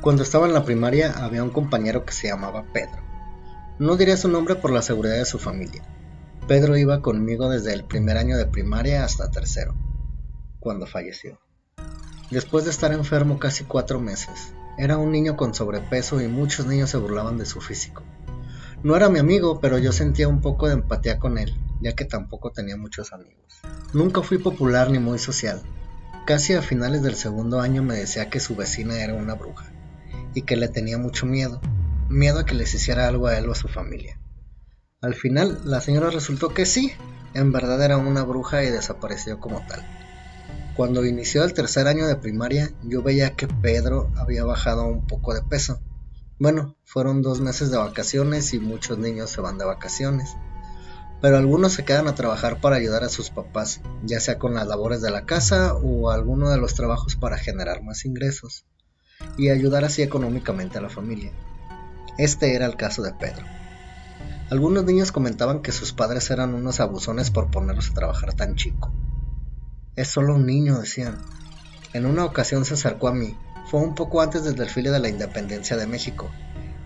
Cuando estaba en la primaria había un compañero que se llamaba Pedro. No diré su nombre por la seguridad de su familia. Pedro iba conmigo desde el primer año de primaria hasta tercero, cuando falleció. Después de estar enfermo casi 4 meses, era un niño con sobrepeso y muchos niños se burlaban de su físico. No era mi amigo, pero yo sentía un poco de empatía con él, ya que tampoco tenía muchos amigos. Nunca fui popular ni muy social. Casi a finales del segundo año me decía que su vecina era una bruja y que le tenía mucho miedo a que les hiciera algo a él o a su familia. Al final, la señora resultó que sí, en verdad era una bruja y desapareció como tal. Cuando inició el tercer año de primaria, yo veía que Pedro había bajado un poco de peso. Bueno, fueron 2 meses de vacaciones y muchos niños se van de vacaciones, pero algunos se quedan a trabajar para ayudar a sus papás, ya sea con las labores de la casa o alguno de los trabajos para generar más ingresos y ayudar así económicamente a la familia. Este era el caso de Pedro. Algunos niños comentaban que sus padres eran unos abusones por ponerlos a trabajar tan chico. Es solo un niño, decían. En una ocasión se acercó a mí, fue un poco antes del desfile de la Independencia de México,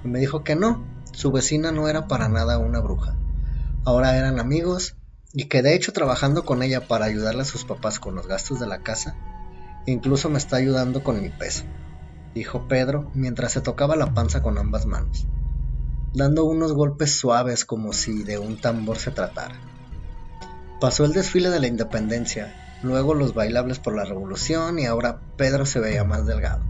y me dijo que no, su vecina no era para nada una bruja. Ahora eran amigos, y que de hecho trabajando con ella para ayudarle a sus papás con los gastos de la casa, incluso me está ayudando con mi peso, dijo Pedro mientras se tocaba la panza con ambas manos, dando unos golpes suaves como si de un tambor se tratara. Pasó el desfile de la Independencia, luego los bailables por la Revolución y ahora Pedro se veía más delgado.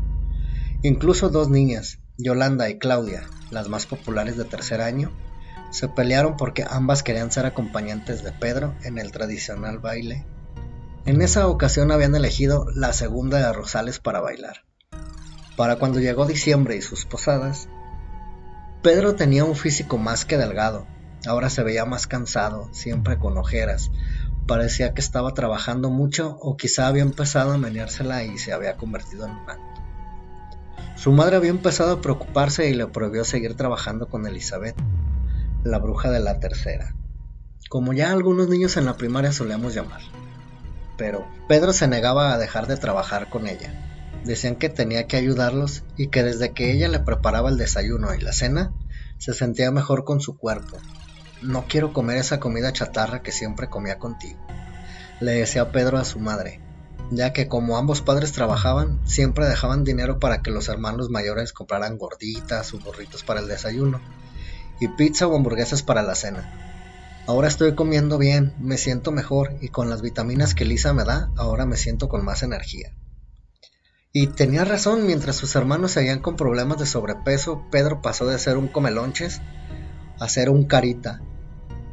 Incluso dos niñas, Yolanda y Claudia, las más populares de tercer año, se pelearon porque ambas querían ser acompañantes de Pedro en el tradicional baile. En esa ocasión habían elegido la segunda de Rosales para bailar. Para cuando llegó diciembre y sus posadas, Pedro tenía un físico más que delgado. Ahora se veía más cansado, siempre con ojeras. Parecía que estaba trabajando mucho o quizá había empezado a meneársela y se había convertido en un acto. Su madre había empezado a preocuparse y le prohibió seguir trabajando con Elizabeth, la bruja de la tercera, como ya algunos niños en la primaria solíamos llamar. Pero Pedro se negaba a dejar de trabajar con ella. Decían que tenía que ayudarlos y que desde que ella le preparaba el desayuno y la cena, se sentía mejor con su cuerpo. No quiero comer esa comida chatarra que siempre comía contigo, le decía Pedro a su madre, ya que como ambos padres trabajaban, siempre dejaban dinero para que los hermanos mayores compraran gorditas o burritos para el desayuno, y pizza o hamburguesas para la cena. Ahora estoy comiendo bien, me siento mejor y con las vitaminas que Lisa me da, ahora me siento con más energía. Y tenía razón, mientras sus hermanos seguían con problemas de sobrepeso, Pedro pasó de ser un comelonches a ser un carita,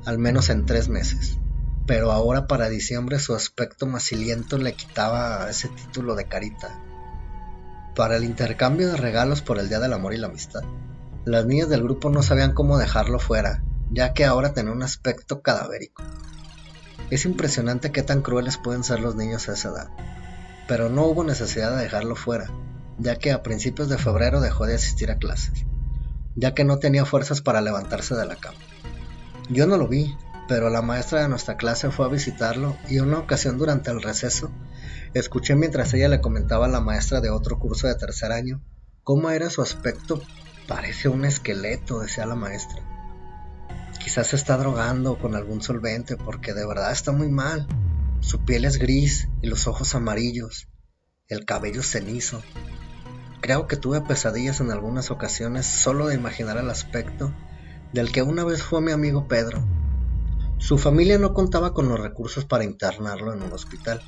al menos en 3 meses. Pero ahora para diciembre su aspecto maciliento le quitaba ese título de carita. Para el intercambio de regalos por el Día del Amor y la Amistad, las niñas del grupo no sabían cómo dejarlo fuera, ya que ahora tenía un aspecto cadavérico. Es impresionante qué tan crueles pueden ser los niños a esa edad, pero no hubo necesidad de dejarlo fuera, ya que a principios de febrero dejó de asistir a clases, ya que no tenía fuerzas para levantarse de la cama. Yo no lo vi, pero la maestra de nuestra clase fue a visitarlo y una ocasión durante el receso, escuché mientras ella le comentaba a la maestra de otro curso de tercer año cómo era su aspecto. Parece un esqueleto, decía la maestra. Quizás se está drogando con algún solvente porque de verdad está muy mal. Su piel es gris y los ojos amarillos, el cabello cenizo. Creo que tuve pesadillas en algunas ocasiones solo de imaginar el aspecto del que una vez fue mi amigo Pedro. Su familia no contaba con los recursos para internarlo en un hospital,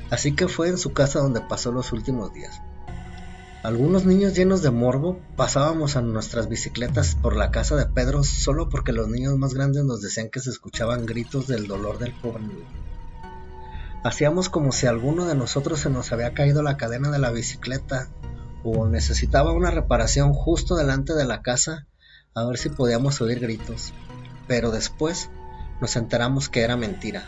así que fue en su casa donde pasó los últimos días. Algunos niños llenos de morbo pasábamos a nuestras bicicletas por la casa de Pedro solo porque los niños más grandes nos decían que se escuchaban gritos del dolor del pobre niño. Hacíamos como si a alguno de nosotros se nos había caído la cadena de la bicicleta o necesitaba una reparación justo delante de la casa, a ver si podíamos oír gritos. Pero después nos enteramos que era mentira,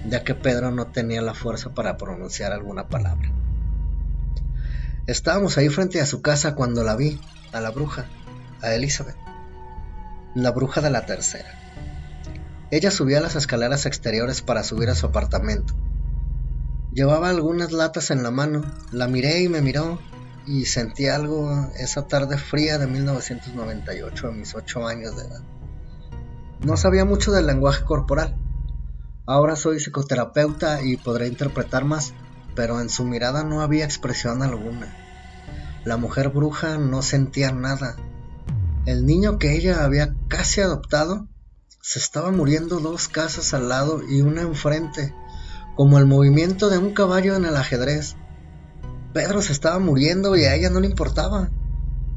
ya que Pedro no tenía la fuerza para pronunciar alguna palabra. Estábamos ahí frente a su casa cuando la vi, a la bruja, a Elizabeth, la bruja de la tercera. Ella subía las escaleras exteriores para subir a su apartamento. Llevaba algunas latas en la mano, la miré y me miró, y sentí algo esa tarde fría de 1998 a mis 8 años de edad. No sabía mucho del lenguaje corporal. Ahora soy psicoterapeuta y podré interpretar más, pero en su mirada no había expresión alguna. La mujer bruja no sentía nada. El niño que ella había casi adoptado se estaba muriendo 2 casas al lado y una enfrente, como el movimiento de un caballo en el ajedrez. Pedro se estaba muriendo y a ella no le importaba.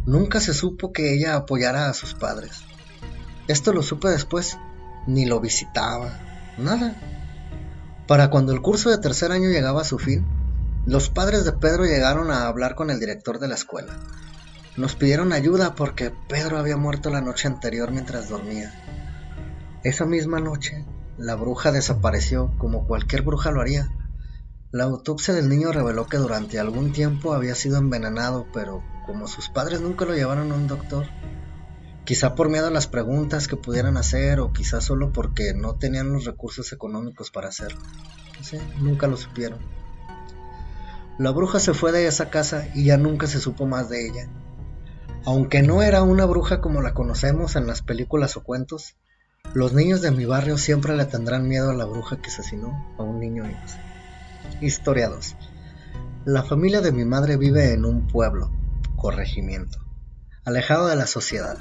Nunca se supo que ella apoyara a sus padres. Esto lo supe después. Ni lo visitaba. Nada. Para cuando el curso de tercer año llegaba a su fin, los padres de Pedro llegaron a hablar con el director de la escuela. Nos pidieron ayuda porque Pedro había muerto la noche anterior mientras dormía. Esa misma noche, la bruja desapareció como cualquier bruja lo haría. La autopsia del niño reveló que durante algún tiempo había sido envenenado, pero como sus padres nunca lo llevaron a un doctor, quizá por miedo a las preguntas que pudieran hacer o quizá solo porque no tenían los recursos económicos para hacerlo. No sé, nunca lo supieron. La bruja se fue de esa casa y ya nunca se supo más de ella. Aunque no era una bruja como la conocemos en las películas o cuentos, los niños de mi barrio siempre le tendrán miedo a la bruja que asesinó a un niño inocente. Historia 2. La familia de mi madre vive en un pueblo, corregimiento, alejado de la sociedad.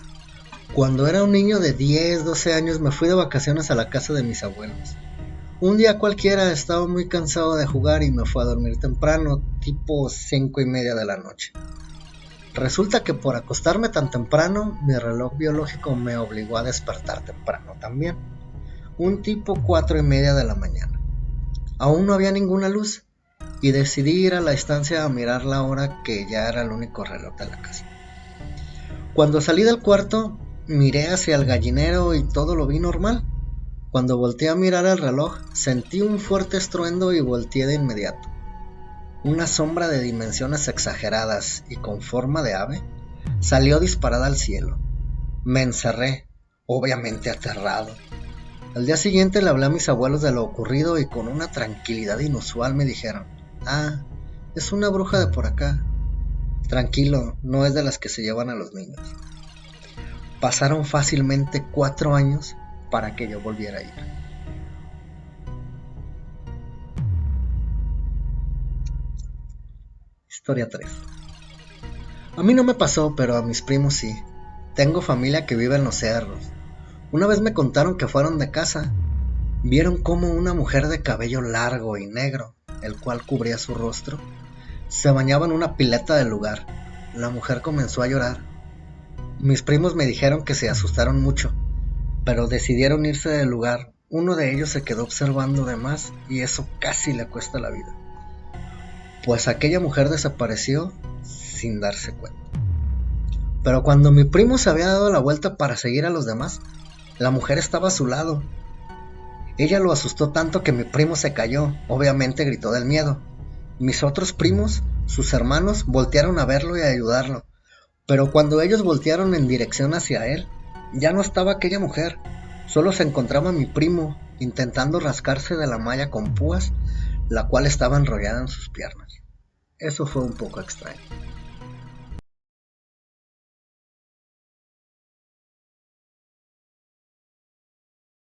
Cuando era un niño de 10, 12 años me fui de vacaciones a la casa de mis abuelos. Un día cualquiera estaba muy cansado de jugar y me fui a dormir temprano, tipo 5:30 de la noche. Resulta que por acostarme tan temprano, mi reloj biológico me obligó a despertar temprano también. Un tipo 4:30 de la mañana. Aún no había ninguna luz y decidí ir a la estancia a mirar la hora, que ya era el único reloj de la casa. Cuando salí del cuarto, miré hacia el gallinero y todo lo vi normal. Cuando volteé a mirar el reloj, sentí un fuerte estruendo y volteé de inmediato. Una sombra de dimensiones exageradas y con forma de ave salió disparada al cielo. Me encerré, obviamente aterrado. Al día siguiente le hablé a mis abuelos de lo ocurrido y con una tranquilidad inusual me dijeron: es una bruja de por acá. Tranquilo, no es de las que se llevan a los niños. Pasaron fácilmente 4 años para que yo volviera a ir. Historia 3. A mí no me pasó, pero a mis primos sí. Tengo familia que vive en los cerros. Una vez me contaron que fueron de casa. Vieron cómo una mujer de cabello largo y negro, el cual cubría su rostro, se bañaba en una pileta del lugar. La mujer comenzó a llorar. Mis primos me dijeron que se asustaron mucho, pero decidieron irse del lugar. Uno de ellos se quedó observando de más y eso casi le cuesta la vida, pues aquella mujer desapareció sin darse cuenta. Pero cuando mi primo se había dado la vuelta para seguir a los demás, la mujer estaba a su lado. Ella lo asustó tanto que mi primo se cayó, obviamente gritó del miedo. Mis otros primos, sus hermanos, voltearon a verlo y a ayudarlo, pero cuando ellos voltearon en dirección hacia él, ya no estaba aquella mujer, solo se encontraba mi primo intentando rascarse de la malla con púas, la cual estaba enrollada en sus piernas. Eso fue un poco extraño.